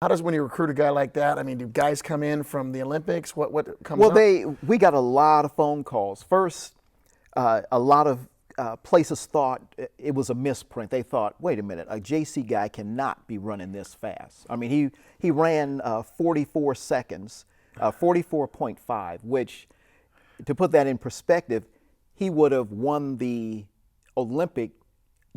How does when you recruit a guy like that? I mean, do guys come in from the Olympics? What comes Well, up? we got a lot of phone calls. First, a lot of places thought it was a misprint. They thought, wait a minute, a JC guy cannot be running this fast. I mean, he ran 44 seconds, 44.5, which, to put that in perspective, he would have won the Olympic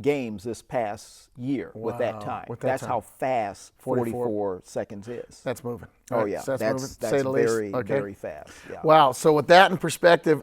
Games this past year with that Wow, time. with that That's time. how fast 44. 44 seconds is. That's moving. Oh right? yeah, So that's moving. To that's say the least. very Okay. very fast. Yeah. Wow. So with that in perspective,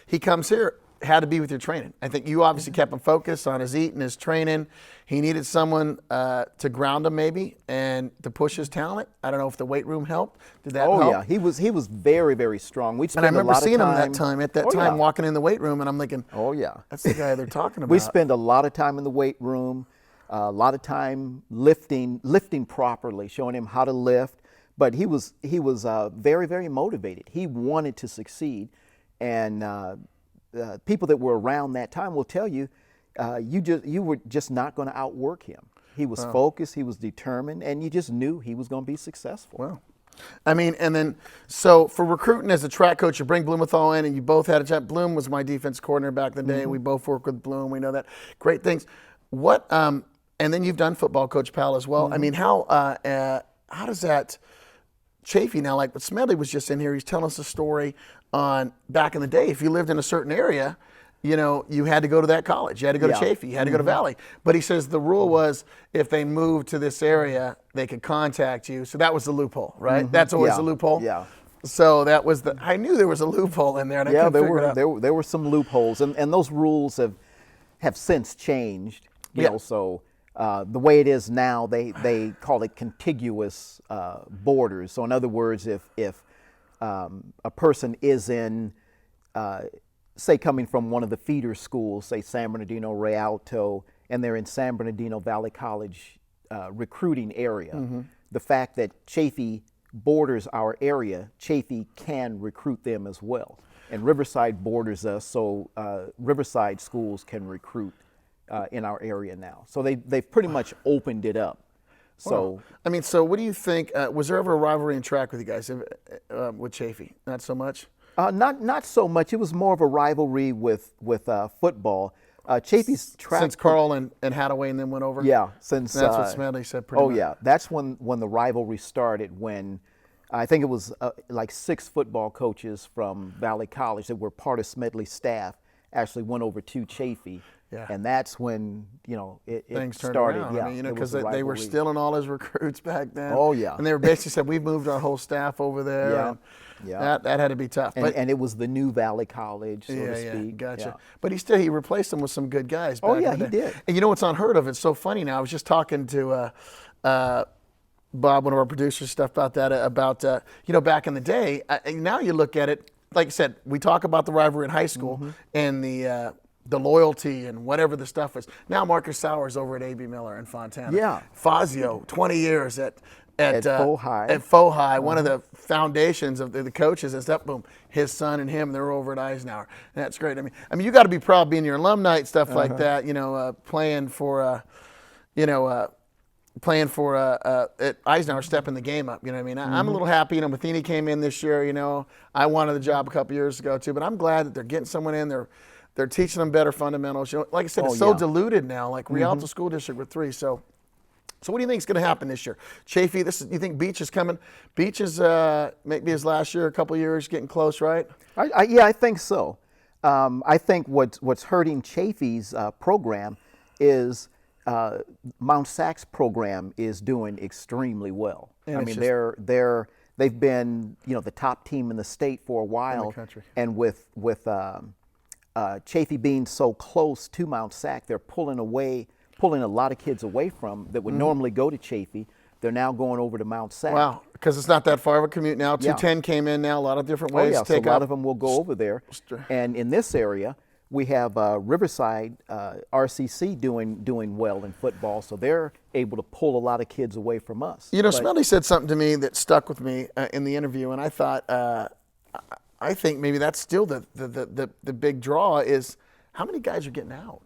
he comes here. Had to be with your training. I think you obviously kept him focused on his eating, his training. He needed someone to ground him maybe and to push his talent. I don't know if the weight room helped. Did that help? Oh yeah, he was very very strong. We'd And I spend a remember lot seeing of him time. at that Oh, time yeah. walking in the weight room, and I'm thinking, Oh yeah, that's the guy they're talking about. we spend a lot of time in the weight room, a lot of time lifting properly, showing him how to lift. But he was very very motivated. He wanted to succeed, and people that were around that time will tell you, you were just not going to outwork him. He was focused, he was determined, and you just knew he was going to be successful. Wow. I mean, and then, so for recruiting as a track coach, you bring Blumenthal in, and you both had a chat. Bloom was my defense coordinator back in the day. We both worked with Bloom. We know that. Great things. What, and then you've done football, Coach Powell, as well. I mean, how does that Chafee now, like what Smedley was just in here, he's telling us a story on back in the day. If you lived in a certain area, you know, you had to go to that college. You had to go to Yeah. Chafee. You had to go to Valley. But he says the rule was if they moved to this area, they could contact you. So that was the loophole, right? That's always Yeah. the loophole. Yeah. So that was I knew there was a loophole in there. And I Yeah, couldn't there figure it were out. there were some loopholes, and those rules have since changed. You Yeah. know, so the way it is now, they call it contiguous borders. So in other words, if a person is in say coming from one of the feeder schools, say San Bernardino, Rialto, and they're in San Bernardino Valley College recruiting area, the fact that Chafee borders our area, Chafee can recruit them as well. And Riverside borders us, so Riverside schools can recruit in our area now. So they've pretty much opened it up. So I mean, so what do you think? Was there ever a rivalry in track with you guys with Chafee? Not so much? not so much. It was more of a rivalry with football. Chafee's track. Since Carl and Hadaway and then went over? Yeah, since That's what Smedley said pretty Oh much. yeah, that's when the rivalry started. When I think it was like 6 football coaches from Valley College that were part of Smedley's staff actually went over to Chafee. Yeah. And that's when it Things turned started. around. Yeah, I mean, it because was a they were rivalry. stealing all his recruits back then. Oh, yeah. And they were basically said, we've moved our whole staff over there. Yeah, And yeah. That had to be tough. And it was the new Valley College, so to yeah, speak. gotcha. Yeah. But he replaced them with some good guys. Oh, back yeah, in the he day. did. And you know what's unheard of? It's so funny now. I was just talking to Bob, one of our producers, stuff about that. Back in the day. Now you look at it, like I said, we talk about the rivalry in high school Mm-hmm. and the loyalty and whatever the stuff is. Now Marcus Sauer's over at A.B. Miller in Fontana. Yeah. Fazio, 20 years at Faux High. At Faux High, one of the foundations of the coaches is that boom, his son and him, they're over at Eisenhower. And that's great. I mean, you got to be proud being your alumni and stuff like that. Playing for at Eisenhower, stepping the game up. You know what I mean? I'm a little happy. Matheny came in this year. I wanted the job a couple years ago too, but I'm glad that they're getting someone in. They're teaching them better fundamentals. Like I said, it's so yeah. diluted now. Like Rialto School District with 3. So what do you think is going to happen this year? Chafee, you think Beach is coming? Beach is maybe his last year, a couple years, getting close, right? I think so. I think what's hurting Chafee's program is Mount Sacs program is doing extremely well. And I it's mean, they've been the top team in the state for a while, country. and with Chafee being so close to Mount Sac, they're pulling a lot of kids away from that would normally go to Chafee. They're now going over to Mount Sac. Wow, because it's not that far of a commute now. Yeah. 210 came in now, a lot of different Oh ways yeah, to so a take lot up. of them will go over there. And in this area, we have Riverside RCC doing well in football, so they're able to pull a lot of kids away from us. Smelly said something to me that stuck with me in the interview, and I thought, I think maybe that's still the big draw is how many guys are getting out.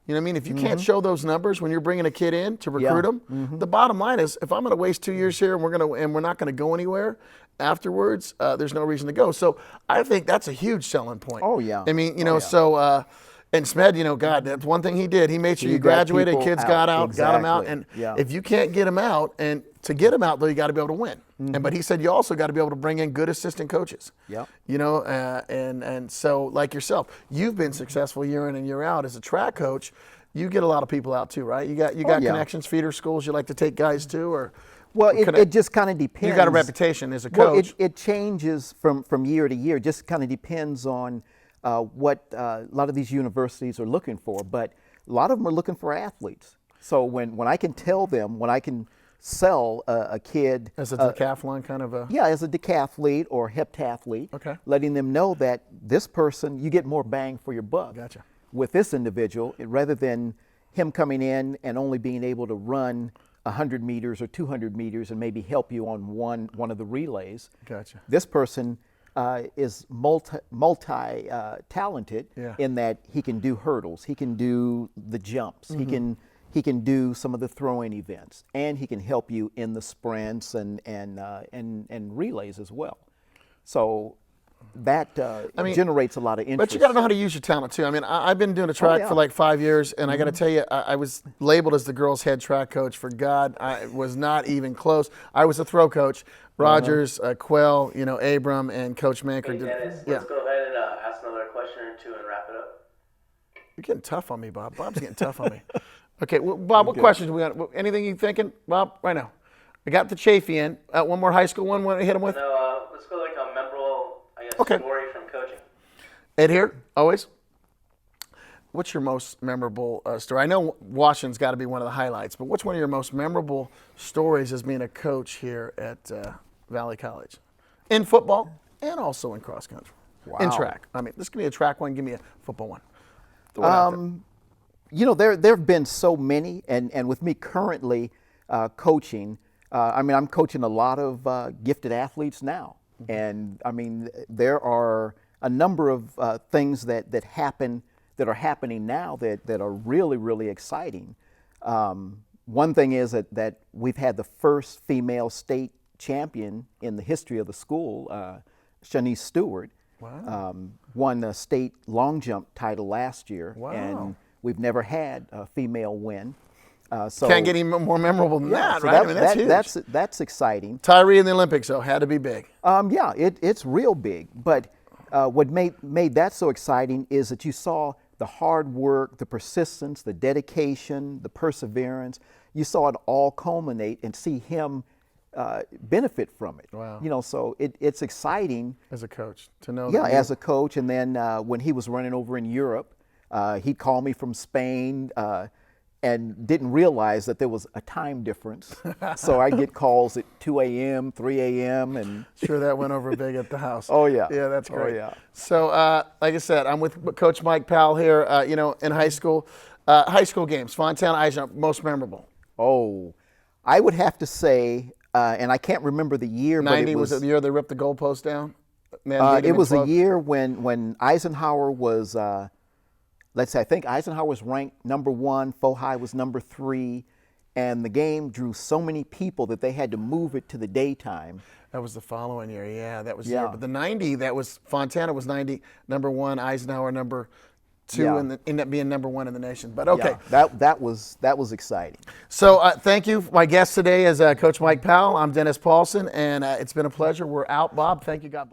You know what I mean? If you can't show those numbers when you're bringing a kid in to recruit them, the bottom line is, if I'm going to waste 2 years here and we're not going to go anywhere afterwards, there's no reason to go. So I think that's a huge selling point. Oh, yeah. I mean, so and Smed, God, that's one thing he did. He made sure you got graduated, people kids out. got out, got them out, Exactly. and if you can't get them out, and to get them out though, you got to be able to win. But he said you also got to be able to bring in good assistant coaches. Yep. And so like yourself, you've been successful year in and year out as a track coach. You get a lot of people out too, right? You got connections, feeder schools you like to take guys to, or well, it just kind of depends. You got a reputation as a coach. Well, it changes from year to year. Just kind of depends on what a lot of these universities are looking for. But a lot of them are looking for athletes. So when I can tell them, when I can sell a kid as a decathlon kind of a as a decathlete or heptathlete, okay, letting them know that this person, you get more bang for your buck. Gotcha. With this individual, rather than him coming in and only being able to run 100 meters or 200 meters and maybe help you on one of the relays. Gotcha. This person is multi talented in that he can do hurdles, he can do the jumps, he can do some of the throwing events, and he can help you in the sprints and relays as well. So that generates a lot of interest. But you got to know how to use your talent too. I mean, I've been doing a track for like 5 years, and I got to tell you, I was labeled as the girls' head track coach. For God, I was not even close. I was a throw coach. Rogers, Quell, Abram, and Coach Manker. Hey, Dennis, let's go ahead and ask another question or two and wrap it up. You're getting tough on me, Bob. Bob's getting tough on me. Okay, well, Bob, what questions we got? Anything you thinking, Bob, right now? I got the Chafee in. One more high school one. Want to hit him with? No, let's go like a memorable, story from coaching. Ed here, always. What's your most memorable story? I know Washington's got to be one of the highlights, but what's one of your most memorable stories as being a coach here at Valley College? In football and also in cross country. Wow. In track. I mean, this give me a track one, give me a football one. Throw it out there. There have been so many, and with me currently coaching, I'm coaching a lot of gifted athletes now. And there are a number of things that are happening now that are really, really exciting. One thing is that we've had the first female state champion in the history of the school, Shanice Stewart. Wow. Won the state long jump title last year. Wow. And we've never had a female win. So can't get any more memorable than that, so right? That's huge. That's exciting. Tyree in the Olympics, though, had to be big. It's real big. But what made that so exciting is that you saw the hard work, the persistence, the dedication, the perseverance. You saw it all culminate and see him benefit from it. Wow. So it's exciting. As a coach, to know Yeah, that. as a coach. And then when he was running over in Europe, he'd call me from Spain and didn't realize that there was a time difference. So I'd get calls at 2 a.m., 3 a.m. and Sure, that went over big at the house. Oh, yeah. Yeah, that's great. Oh, yeah. So, like I said, I'm with Coach Mike Powell here, in high school. High school games, Fontana, Eisenhower, most memorable. Oh, I would have to say, and I can't remember the year, 90, but was it the year they ripped the goalpost down? it was a year when Eisenhower was, I think Eisenhower was ranked number 1, Fohai was number 3, and the game drew so many people that they had to move it to the daytime. That was the following year, yeah, that was the Yeah. year. But the 90, Fontana was 90, number 1, Eisenhower number 2, Yeah. and ended up being number 1 in the nation. But okay. Yeah, that was exciting. So thank you. My guest today is Coach Mike Powell. I'm Dennis Paulson, and it's been a pleasure. We're out, Bob. Thank you. God bless.